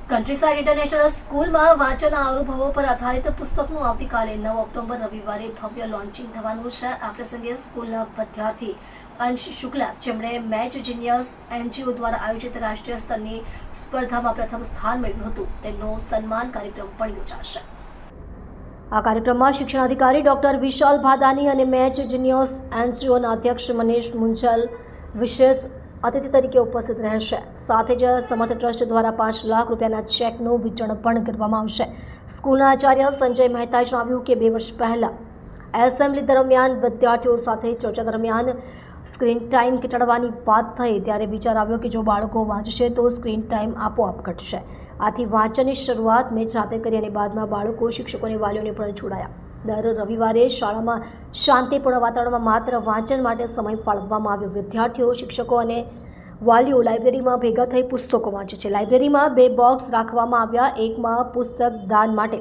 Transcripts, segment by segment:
કન્ટ્રીસાઇડ international સ્કૂલમાં વાંચનના અનુભવો પર આધારિત પુસ્તકનું આવતીકાલે 9 ઓક્ટોબર રવિવારે ભવ્ય લોન્ચિંગ થવાનું છે. આ પ્રસંગે સ્કૂલના વિદ્યાર્થી અંશ શુક્લા, જેમણે મેચ જીનિયસ એનજીઓ દ્વારા આયોજિત રાષ્ટ્રીય સ્તરની સ્પર્ધામાં પ્રથમ સ્થાન મેળવ્યું હતું, તેમનો સન્માન કાર્યક્રમ પણ યોજાશે. આ કાર્યક્રમમાં શિક્ષણાધિકારી ડોક્ટર વિશાલ ભાદાની અને મેચ જીનિયસ એનજીઓના અધ્યક્ષ મનીષ મુંજલ વિશેષ અતિથિ તરીકે ઉપસ્થિત રહેશે. સાથે જ સમર્થ ટ્રસ્ટ દ્વારા 5 લાખ રૂપિયાના ચેકનું વિતરણ પણ કરવામાં આવશે. સ્કૂલના આચાર્ય સંજય મહેતાએ જણાવ્યું કે 2 વર્ષ પહેલાં એસેમ્બલી દરમિયાન વિદ્યાર્થીઓ સાથે ચર્ચા દરમિયાન સ્ક્રીન ટાઈમ ઘટાડવાની વાત થઈ ત્યારે વિચાર આવ્યો કે જો બાળકો વાંચશે તો સ્ક્રીન ટાઈમ આપોઆપ ઘટશે. આથી વાંચનની શરૂઆત મેં જાતે કરી અને બાદમાં બાળકો, શિક્ષકો અને વાલીઓને પણ જોડાયા. દર રવિવારે શાળામાં શાંતિપૂર્ણ વાતાવરણમાં માત્ર વાંચન માટે સમય ફાળવવામાં આવ્યો. વિદ્યાર્થીઓ, શિક્ષકો અને વાલીઓ લાઇબ્રેરીમાં ભેગા થઈ પુસ્તકો વાંચે છે. લાઇબ્રેરીમાં 2 બોક્સ રાખવામાં આવ્યા, એકમાં પુસ્તક દાન માટે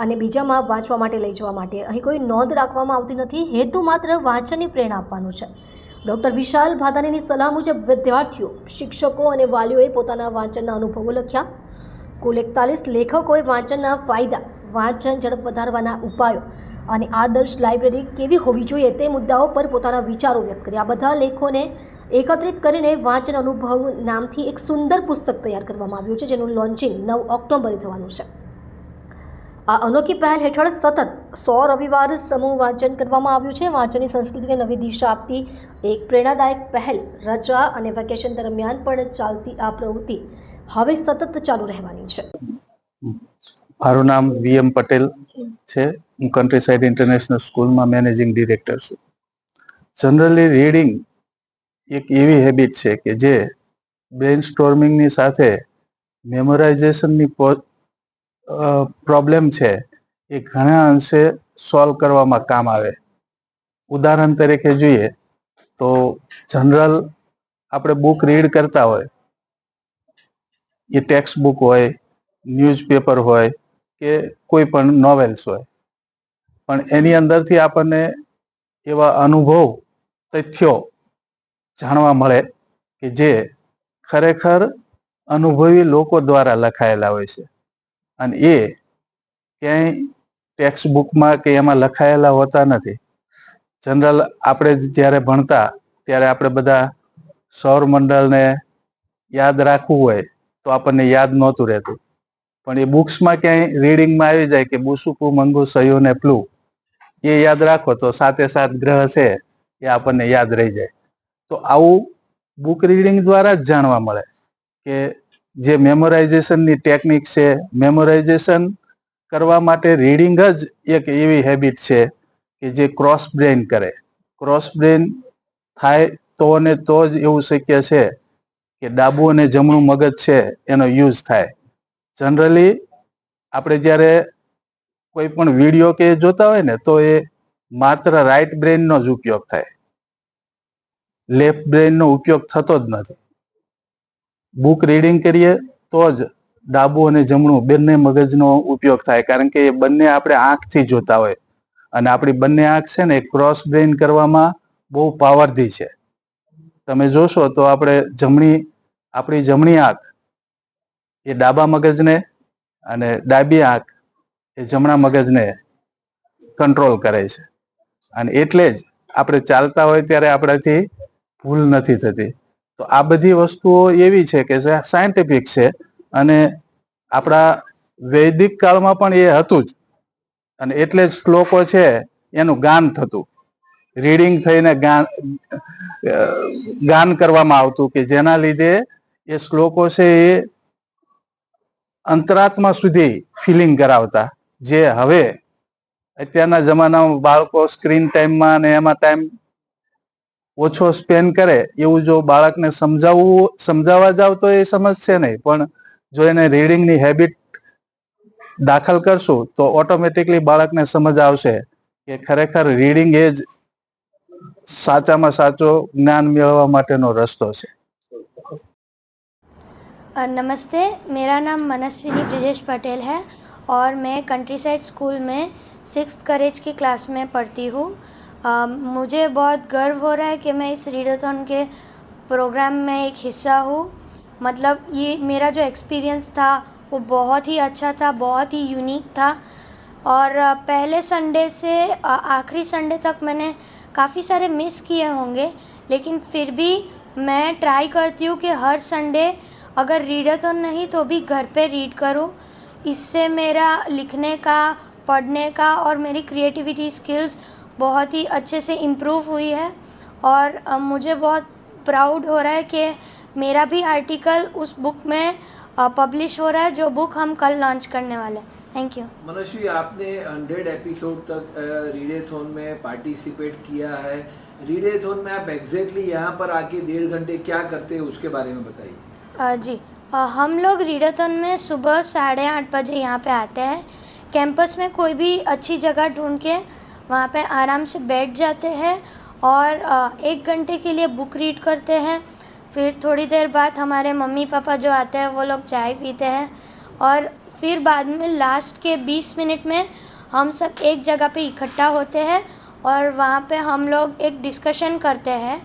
અને બીજામાં વાંચવા માટે લઈ જવા માટે. અહીં કોઈ નોંધ રાખવામાં આવતી નથી. હેતુ માત્ર વાંચનની પ્રેરણા આપવાનો છે. ડૉક્ટર વિશાલ ભાદાનીની સલાહ મુજબ વિદ્યાર્થીઓ, શિક્ષકો અને વાલીઓએ પોતાના વાંચનના અનુભવો લખ્યા. કુલ 41 લેખકોએ વાંચનના ફાયદા, વાંચન ઝડપ વધારવાના ઉપાયો અને આદર્શ લાઇબ્રેરી કેવી હોવી જોઈએ તે મુદ્દાઓ પર પોતાના વિચારો વ્યક્ત કર્યા. આ બધા લેખોને એકત્રિત કરીને વાંચન અનુભવ નામથી એક સુંદર પુસ્તક તૈયાર કરવામાં આવ્યું છે, જેનું લોન્ચિંગ 9 ઓક્ટોબરે થવાનું છે. આ અનોખી પહેલ હેઠળ સતત 100 રવિવાર સમૂહ વાંચન કરવામાં આવ્યું છે. વાંચનની સંસ્કૃતિને નવી દિશા આપતી એક પ્રેરણાદાયક પહેલ. રજા અને વેકેશન દરમિયાન પણ ચાલતી આ પ્રવૃત્તિ હવે સતત ચાલુ રહેવાની છે. મારું નામ VM પટેલ છે. હું કન્ટ્રીસાઇડ ઇન્ટરનેશનલ સ્કૂલમાં મેનેજિંગ ડિરેક્ટર છું. જનરલી રીડિંગ એક એવી હેબિટ છે કે જે બ્રેઇન સ્ટોર્મિંગની સાથે મેમોરાઇઝેશનની પ્રોબ્લેમ છે એ ઘણા અંશે સોલ્વ કરવામાં કામ આવે. ઉદાહરણ તરીકે જોઈએ તો જનરલ આપણે બુક રીડ કરતા હોય, એ ટેક્સ્ટ બુક હોય, ન્યૂઝપેપર હોય કે કોઈ પણ નોવેલ્સ હોય, પણ એની અંદરથી આપણને એવા અનુભવ, તથ્યો જાણવા મળે કે જે ખરેખર અનુભવી લોકો દ્વારા લખાયેલા હોય છે અને એ ક્યાંય ટેક્સ્ટ બુકમાં કે એમાં લખાયેલા હોતા નથી. જનરલ આપણે જ્યારે ભણતા ત્યારે આપણે બધા સૌરમંડળને યાદ રાખવું હોય તો આપણને યાદ નહોતું રહેતું, પણ એ બુક્સમાં ક્યાંય રીડિંગમાં આવી જાય કે બુસુકુ મંગુ સયો ને પ્લુ, એ યાદ રાખો તો 7 ગ્રહ છે એ આપણને યાદ રહી જાય. તો આવું બુક રીડિંગ દ્વારા જ જાણવા મળે કે જે મેમોરાઇઝેશનની ટેકનિક છે, મેમોરાઇઝેશન કરવા માટે રીડિંગ જ એક એવી હેબિટ છે કે જે ક્રોસ બ્રેઇન કરે. ક્રોસ બ્રેઇન થાય તો ને તો જ એવું શક્ય છે કે ડાબું અને જમણું મગજ છે એનો યુઝ થાય. જનરલી આપણે જ્યારે કોઈ પણ વિડીયો કે જોતા હોય ને તો એ માત્ર રાઈટ બ્રેઇનનો જ ઉપયોગ થાય, લેફ્ટ બ્રેઇનનો ઉપયોગ થતો જ નથી. બુક રીડિંગ કરીએ તો જ ડાબું અને જમણું બંને મગજનો ઉપયોગ થાય, કારણ કે એ બંને આપણે આંખથી જોતા હોય અને આપણી બંને આંખ છે ને એ ક્રોસ બ્રેઇન કરવામાં બહુ પાવરથી છે. તમે જોશો તો આપણી જમણી આંખ એ ડાબા મગજને અને ડાબી આંખ એ જમણા મગજને કંટ્રોલ કરે છે અને એટલે જ આપણે ચાલતા હોય ત્યારે આપણાથી ભૂલ નથી થતી. તો આ બધી વસ્તુઓ એવી છે કે સાયન્ટિફિક છે અને આપણા વૈદિક કાળમાં પણ એ હતું જ, અને એટલે જ શ્લોકો છે એનું ગાન થતું, રીડિંગ થઈને ગાન કરવામાં આવતું કે જેના લીધે એ શ્લોકો છે એ અંતરાત્મા સુધી ફિલિંગ કરાવતા. જે હવે અત્યારના જમાનામાં બાળકો સ્ક્રીન ટાઈમમાં અને એમાં ટાઈમ ઓછો સ્પેન્ડ કરે, એવું જો બાળકને સમજાવવા જાવ તો એ સમજશે નહીં, પણ જો એને રીડિંગની હેબિટ દાખલ કરશું તો ઓટોમેટિકલી બાળકને સમજ આવશે કે ખરેખર રીડિંગ એ જ સાચામાં સાચો જ્ઞાન મેળવવા માટેનો રસ્તો છે. नमस्ते, मेरा नाम मनस्विनी ब्रिजेश पटेल है और मैं कंट्रीसाइड स्कूल में 6th करेज की क्लास में पढ़ती हूँ. मुझे बहुत गर्व हो रहा है कि मैं इस रीडाथॉन के प्रोग्राम में एक हिस्सा हूँ. मतलब ये मेरा जो एक्सपीरियंस था वो बहुत ही अच्छा था, बहुत ही यूनिक था। और पहले संडे से आखिरी संडे तक मैंने काफ़ी सारे मिस किए होंगे, लेकिन फिर भी मैं ट्राई करती हूँ कि हर संडे अगर रीडाथॉन नहीं तो भी घर पे रीड करूँ। इससे मेरा लिखने का, पढ़ने का और मेरी क्रिएटिविटी स्किल्स बहुत ही अच्छे से इम्प्रूव हुई है। और मुझे बहुत प्राउड हो रहा है कि मेरा भी आर्टिकल उस बुक में पब्लिश हो रहा है, जो बुक हम कल लॉन्च करने वाले हैं। Thank you. मनस्वी, आपने 100 एपिसोड तक रीडेथॉन में पार्टिसिपेट किया है। रीडेथॉन में आप एग्जैक्टली यहाँ पर आके 1.5 घंटे क्या करते हैं उसके बारे में बताइए। जी, हम लोग रीडाथॉन में सुबह 8:30 बजे यहाँ पे आते हैं। कैंपस में कोई भी अच्छी जगह ढूंढ के वहाँ पे आराम से बैठ जाते हैं और 1 घंटे के लिए बुक रीड करते हैं। फिर थोड़ी देर बाद हमारे मम्मी पापा जो आते हैं वो लोग चाय पीते हैं और फिर बाद में लास्ट के 20 मिनट में हम सब एक जगह पे इकट्ठा होते हैं और वहाँ पे हम लोग एक डिस्कशन करते हैं।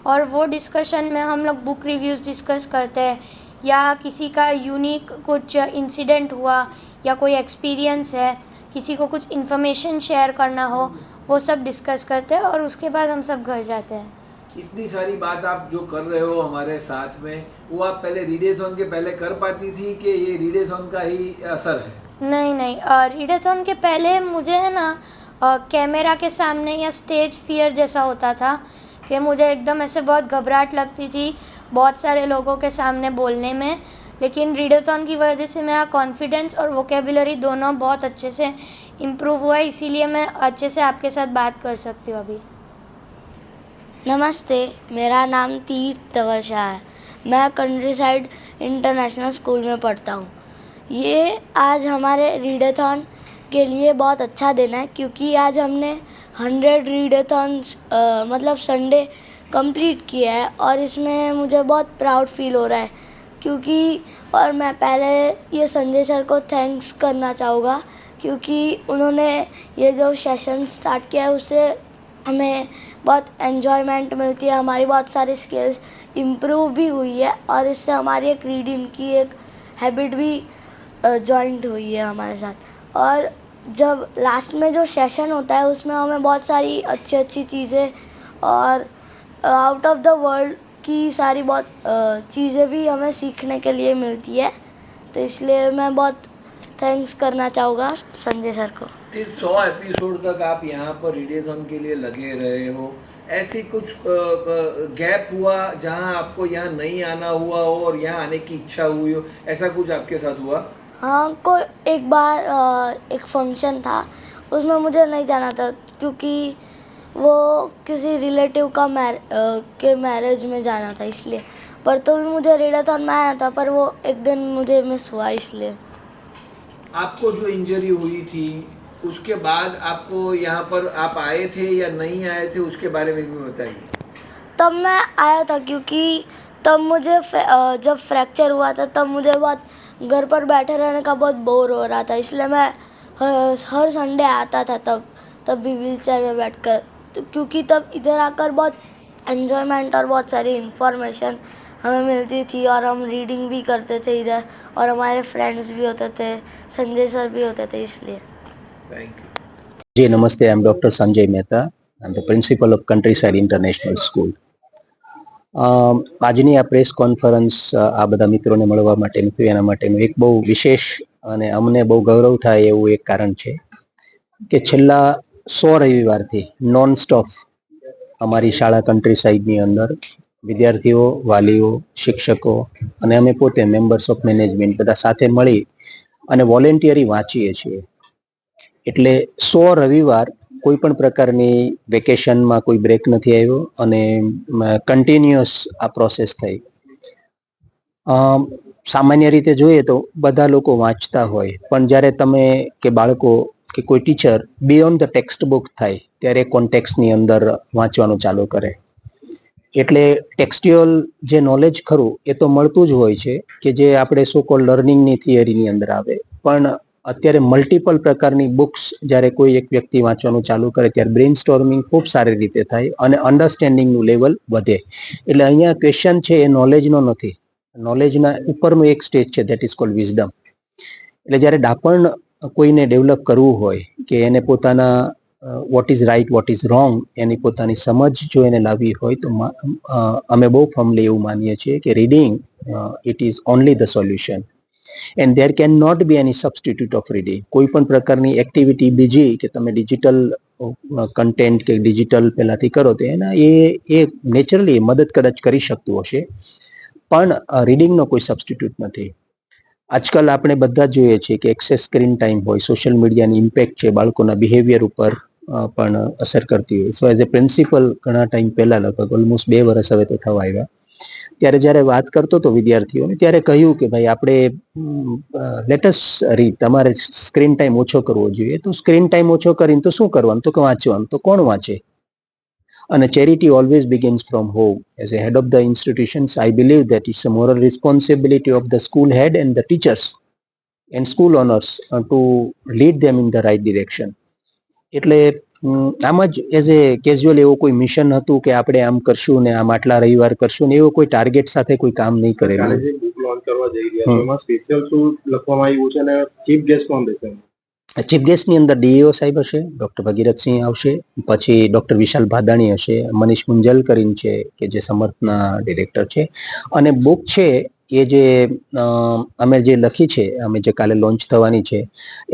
और वो डिस्कशन में हम लोग बुक रिव्यूज़ डिस्कस करते हैं, या किसी का यूनिक कुछ इंसिडेंट हुआ या कोई एक्सपीरियंस है, किसी को कुछ इन्फॉर्मेशन शेयर करना हो, वो सब डिस्कस करते हैं और उसके बाद हम सब घर जाते हैं। इतनी सारी बात आप जो कर रहे हो हमारे साथ में, वो आप पहले रीडेथॉन के पहले कर पाती थी कि ये रीडेथॉन का ही असर है? नहीं नहीं, रीडाथॉन के पहले मुझे है ना कैमरा के सामने या स्टेज फियर जैसा होता था कि मुझे एकदम ऐसे बहुत घबराहट लगती थी बहुत सारे लोगों के सामने बोलने में। लेकिन रीडाथॉन की वजह से मेरा कॉन्फिडेंस और वोकेबुलरी दोनों बहुत अच्छे से इम्प्रूव हुआ है, इसीलिए मैं अच्छे से आपके साथ बात कर सकती हूँ अभी। नमस्ते, मेरा नाम तीर्थ वर्षा है। मैं कंट्री साइड इंटरनेशनल स्कूल में पढ़ता हूँ। ये आज हमारे रीडाथॉन के लिए बहुत अच्छा दिन है, क्योंकि आज हमने 100 रीडाथॉन्स मतलब संडे कंप्लीट किया है और इसमें मुझे बहुत प्राउड फील हो रहा है। क्योंकि और मैं पहले ये संजय सर को थैंक्स करना चाहूँगा, क्योंकि उन्होंने ये जो सेशन स्टार्ट किया है उससे हमें बहुत एन्जॉयमेंट मिलती है, हमारी बहुत सारी स्किल्स इम्प्रूव भी हुई है और इससे हमारी एक रीडिंग की एक हैबिट भी जॉइंट हुई है हमारे साथ। और जब लास्ट में जो सेशन होता है उसमें हमें बहुत सारी अच्छी अच्छी चीज़ें और आउट ऑफ द वर्ल्ड की सारी बहुत चीज़ें भी हमें सीखने के लिए मिलती है। तो इसलिए मैं बहुत थैंक्स करना चाहूँगा संजय सर को। 100 एपिसोड तक आप यहाँ पर रीडेथॉन के लिए लगे रहे हो, ऐसी कुछ गैप हुआ जहाँ आपको यहाँ नहीं आना हुआ हो और यहाँ आने की इच्छा हुई हो, ऐसा कुछ आपके साथ हुआ? हाँ, एक बार एक फंक्शन था, उसमें मुझे नहीं जाना था क्योंकि वो किसी रिलेटिव का के मैरिज में जाना था, इसलिए। पर तो भी मुझे रीडाथॉन में आना था, पर वो एक दिन मुझे मिस हुआ, इसलिए। आपको जो इंजरी हुई थी उसके बाद आपको यहाँ पर आप आए थे या नहीं आए थे, उसके बारे में भी बताइए। तब मैं आया था, क्योंकि तब मुझे जब फ्रैक्चर हुआ था तब मुझे बहुत घर पर बैठे रहने का बहुत बोर हो रहा था, इसलिए मैं हर संडे आता था तब भी व्हीलचेयर में बैठकर, क्योंकि तब इधर आकर बहुत एन्जॉयमेंट और बहुत सारी इन्फॉर्मेशन हमें मिलती थी और हम रीडिंग भी करते थे इधर, और हमारे फ्रेंड्स भी होते थे, संजय सर भी होते थे, इसलिए। थैंक यू जी नमस्ते, I am doctor Sanjay Mehta, I am the principle of country side international school. આજની આ પ્રેસ કોન્ફરન્સ આ બધા મિત્રોને મળવા માટેનું થયું, એના માટેનું એક બહુ વિશેષ અને અમને બહુ ગૌરવ થાય એવું એક કારણ છે કે છેલ્લા 100 રવિવારથી નોન સ્ટોપ અમારી શાળા કંટ્રી સાઇડની અંદર વિદ્યાર્થીઓ, વાલીઓ, શિક્ષકો અને અમે પોતે મેમ્બર્સ ઓફ મેનેજમેન્ટ બધા સાથે મળી અને વોલેન્ટિયરી વાંચીએ છીએ। એટલે 100 રવિવાર કોઈ પણ પ્રકારની વેકેશનમાં કોઈ બ્રેક નથી આવ્યો અને કન્ટિન્યુઅસ આ પ્રોસેસ થઈ। સામાન્ય રીતે જોઈએ તો બધા લોકો વાંચતા હોય, પણ જ્યારે તમે કે બાળકો કે કોઈ teacher beyond the text book થાય ત્યારે કોન્ટેક્સ્ટની અંદર વાંચવાનું ચાલુ કરે। એટલે ટેક્સ્ચ્યુઅલ જે નોલેજ ખરું એ તો મળતું જ હોય છે કે જે આપણે સો કોલ્ડ લર્નિંગની થિયરીની અંદર આવે, પણ અત્યારે મલ્ટિપલ પ્રકારની બુક્સ જ્યારે કોઈ એક વ્યક્તિ વાંચવાનું ચાલુ કરે ત્યારે બ્રેઇન સ્ટોર્મિંગ ખૂબ સારી રીતે થાય અને અન્ડરસ્ટેન્ડિંગનું લેવલ વધે। એટલે અહીંયા ક્વેશ્ચન છે એ નોલેજનો નથી, નોલેજના ઉપરનું એક સ્ટેજ છે, ધેટ ઇઝ કોલ્ડ વિઝડમ. એટલે જ્યારે ડાપણ કોઈને ડેવલપ કરવું હોય કે એને પોતાના what is right what is wrong એની પોતાની સમજ જો એને લાવવી હોય તો અમે બહુ ફર્મલી એવું માનીએ છીએ કે reading it is only the solution and there can not be any substitute of reading. કોઈ પણ પ્રકારની એક્ટિવિટી બીજી કે તમે ડિજિટલ કન્ટેન્ટ કે ડિજિટલ પહેલાથી કરો તો એના એ નેચરલી મદદ કદાચ કરી શકતું હશે, પણ રીડિંગનો કોઈ સબસ્ટિટ્યુટ નથી. આજકાલ આપણે બધા જોઈએ છીએ કે એક્સેસ સ્ક્રીન ટાઈમ હોય, સોશિયલ મીડિયાની ઇમ્પેક્ટ છે બાળકોના બિહેવિયર ઉપર પણ અસર કરતી હોય. સો એઝ એ પ્રિન્સિપલ ઘણા ટાઈમ પહેલા, લગભગ ઓલમોસ્ટ 2 વર્ષ હવે તો થવા આવ્યા, ત્યારે જ્યારે વાત કરતો હતો વિદ્યાર્થીઓને ત્યારે કહ્યું કે ભાઈ આપણે લેટસ રીડ, તમારે સ્ક્રીન ટાઈમ ઓછો કરવો જોઈએ. તો સ્ક્રીન ટાઈમ ઓછો કરીને તો શું કરવાનું, તો કે વાંચવાનું. તો કોણ વાંચે? અને charity always begins from home. As a head of the institutions, I believe that it's a moral responsibility of the school head and the teachers and school owners to lead them in the right direction. એટલે આમ જ as a casual એવું કોઈ mission હતું કે આપણે આમ કરશું ને આમ આટલા રવિવાર કરશું ને, એવો કોઈ ટાર્ગેટ સાથે કોઈ કામ નહીં કરેલું. બુક લોન્ચ કરવા જઈ રહ્યા છો, એમાં સ્પેશિયલ શું લખવામાં આવ્યું છે અને ચીફ ગેસ્ટ કોણ રહેશે? ચીફ ગેસ્ટની અંદર ડીઈઓ સાહેબ હશે, ડોક્ટર ભગીરથસિંહ આવશે, પછી ડોક્ટર વિશાલ ભાદાણી હશે, મનીષ મુંજલ કરીને છે કે જે સમર્થના ડિરેક્ટર છે. અને બુક છે એ જે અમે જે લખી છે, અમે જે કાલે લોન્ચ થવાની છે,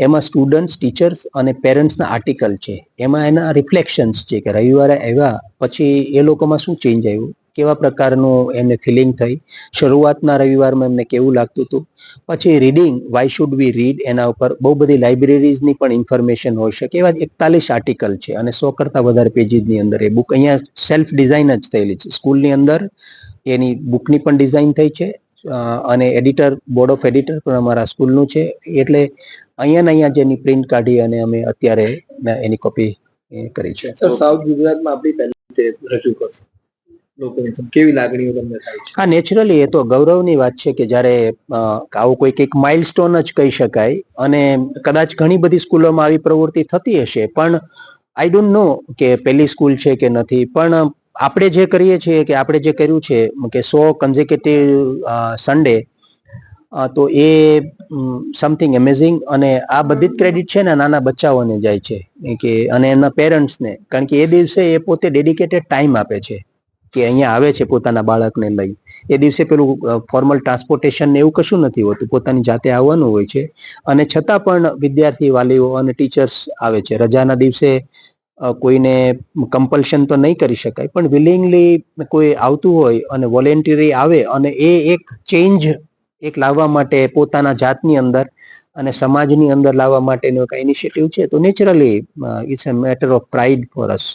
એમાં સ્ટુડન્ટ્સ, ટીચર્સ અને પેરેન્ટ્સના આર્ટિકલ છે. એમાં એના રિફ્લેક્શન્સ છે કે રવિવારે આવ્યા પછી એ લોકોમાં શું ચેન્જ આવ્યું, કેવા પ્રકારનું એમને ફિલિંગ થઈ, શરૂઆતના રવિવારમાં એમને કેવું લાગતું હતું. પછી reading, why should we read, એના ઉપર બહુ બધી લાઇબ્રેરીઝની પણ ઇન્ફોર્મેશન હોઈ શકે એવા 41 આર્ટિકલ છે અને 100 કરતાં વધારે પેજીસની અંદર એ બુક અહીંયા સેલ્ફ ડિઝાઇન જ થયેલી છે. સ્કૂલની અંદર એની બુકની પણ ડિઝાઇન થઈ છે અને એડિટર, બોર્ડ ઓફ એડિટર પણ અમારા સ્કૂલનું છે. એટલે અહીંયા જેની પ્રિન્ટ કાઢી અને અમે અત્યારે એની કોપી કરી છે. સાઉથ ગુજરાતમાં આપણી પહેલી રજૂ કરશે લોકોની કેવી લાગણીઓ તમને થાય છે? હા, નેચરલી એ તો ગૌરવની વાત છે કે જ્યારે આવું કોઈક એક માઇલસ્ટોન જ કહી શકાય. અને કદાચ ઘણી બધી સ્કૂલોમાં આવી પ્રવૃત્તિ થતી હશે, પણ આઈ ડોન્ટ નો કે પહેલી સ્કૂલ છે કે નથી, પણ આપણે જે કરીએ છીએ કે આપણે જે કર્યું છે કે 100 કન્ઝિક્યુટિવ સન્ડે, તો એ સમથિંગ અમેઝિંગ. અને આ બધી જ ક્રેડિટ છે ને નાના બચ્ચાઓને જાય છે કે અને એમના પેરેન્ટ્સને, કારણ કે એ દિવસે એ પોતે ડેડિકેટેડ ટાઈમ આપે છે કે અહીંયા આવે છે પોતાના બાળકને લઈ. એ દિવસે પેલું ફોર્મલ ટ્રાન્સપોર્ટેશન ને એવું કશું નથી હોતું, પોતાની જાતે આવવાનું હોય છે. અને છતાં પણ વિદ્યાર્થી, વાલીઓ અને ટીચર્સ આવે છે. રજાના દિવસે કોઈને કમ્પલ્શન તો નહીં કરી શકાય, પણ વિલિંગલી કોઈ આવતું હોય અને વોલેન્ટરી આવે અને એ એક ચેન્જ એક લાવવા માટે પોતાના જાતની અંદર અને સમાજની અંદર લાવવા માટેનો એક ઇનિશિયેટિવ છે, તો naturally it's a matter of pride for us.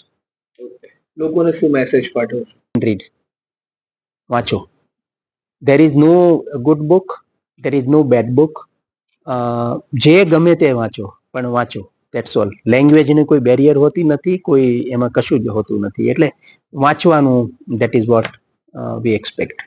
લોકોને શું મેસેજ પાઠવશો? રીડ, વાંચો. There is no good book, there is no bad book. જે ગમે તે વાંચો, પણ વાંચો, ધેટ્સ ઓલ. લેંગ્વેજની કોઈ બેરિયર હોતી નથી, કોઈ એમાં કશું જ હોતું નથી. એટલે વાંચવાનું, that is what we expect.